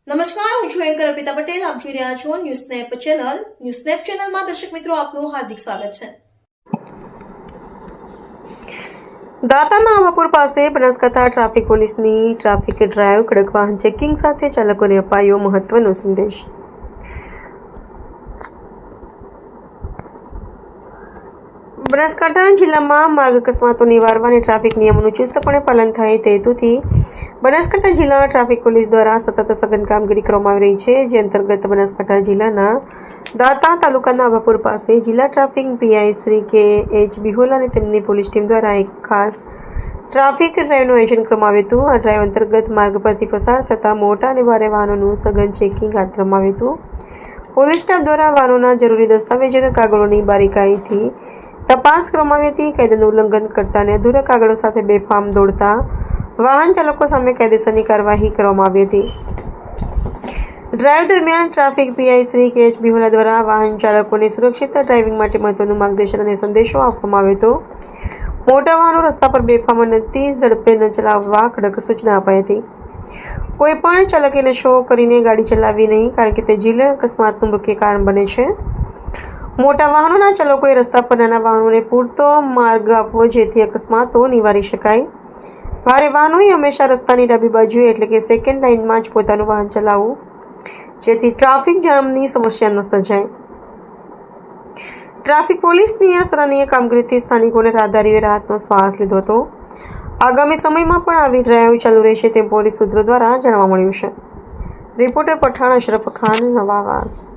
નમસ્કાર, હું છું એન્કર અર્પિતા પટેલ. આપ જોઈ રહ્યા છો news snap channel. News snap ચેનલમાં દર્શક મિત્રો આપનું હાર્દિક સ્વાગત છે. દાતાના આવાપુર પાસે બનાસકાંઠા ટ્રાફિક પોલીસની ટ્રાફિક ડ્રાઈવ કડક વાહન ચેકિંગ સાથે ચાલકોને અપાયો મહત્વનો સંદેશ. બનાસકાંઠા જિલ્લામાં માર્ગ અકસ્માતો નિવારવા અને ટ્રાફિક નિયમોનું ચુસ્તપણે પાલન થાય તે હેતુથી બનાસકાંઠા જિલ્લા ટ્રાફિક પોલીસ દ્વારા સતત સઘન કામગીરી કરવામાં આવી રહી છે. જે અંતર્ગત બનાસકાંઠા જિલ્લાના દાતા તાલુકાના આવાપુર પાસે જિલ્લા ટ્રાફિક પીઆઈ શ્રી કે.એચ. બિહોલા અને તેમની પોલીસ ટીમ દ્વારા એક ખાસ ટ્રાફિક ડ્રાઈવનું આયોજન કરવામાં આવ્યું હતું. આ ડ્રાઈવ અંતર્ગત માર્ગ પરથી પસાર થતા મોટા અને ભારે વાહનોનું સઘન ચેકિંગ હાથ ધરવામાં આવ્યું હતું. પોલીસ સ્ટાફ દ્વારા વાહનોના જરૂરી દસ્તાવેજો અને કાગળોની બારીકાઈથી તપાસ કરવામાં આવી હતી. કાયદાનું ઉલ્લંઘન કરતા અને અધૂરા કાગળો સાથે બેફામ દોડતા વાહન ચાલકો સામે કાયદેસરની કાર્યવાહી કરવામાં આવી હતી. ડ્રાઈવ દરમિયાન ટ્રાફિક પીઆઈ શ્રી કે.એચ. બિહોલા દ્વારા વાહન ચાલકોને સુરક્ષિત ડ્રાઇવિંગ માટે મહત્વનું માર્ગદર્શન અને સંદેશો આપવામાં આવ્યો હતો. મોટા વાહનો રસ્તા પર બેફામ અને અતિ ઝડપે ન ચલાવવા કડક સૂચના અપાઈ હતી. કોઈ પણ ચાલકે નશો કરીને ગાડી ચલાવવી નહીં, કારણ કે તે જીવલેણ અકસ્માતનું મુખ્ય કારણ બને છે. મોટા વાહનોના ચાલકોએ રસ્તા પર નાના વાહનોને પૂરતો માર્ગ આપવો જેથી અકસ્માતો નિવારી શકાય. ભારે વાહનોએ હંમેશા રસ્તાની ડાબી બાજુએ એટલે કે સેકન્ડ લાઇનમાં જ પોતાનું વાહન ચલાવવું, જેથી ટ્રાફિક જામની સમસ્યા ન સર્જાય. ટ્રાફિક પોલીસની આ સરાહનીય કામગીરીથી સ્થાનિકોને રાહદારીઓએ રાહતનો શ્વાસ લીધો હતો. આગામી સમયમાં પણ આવી ડ્રાઈવ ચાલુ રહેશે તેમ પોલીસ સૂત્રો દ્વારા જાણવા મળ્યું છે. રિપોર્ટર પઠાણ અશરફ ખાન, નવાવાસ.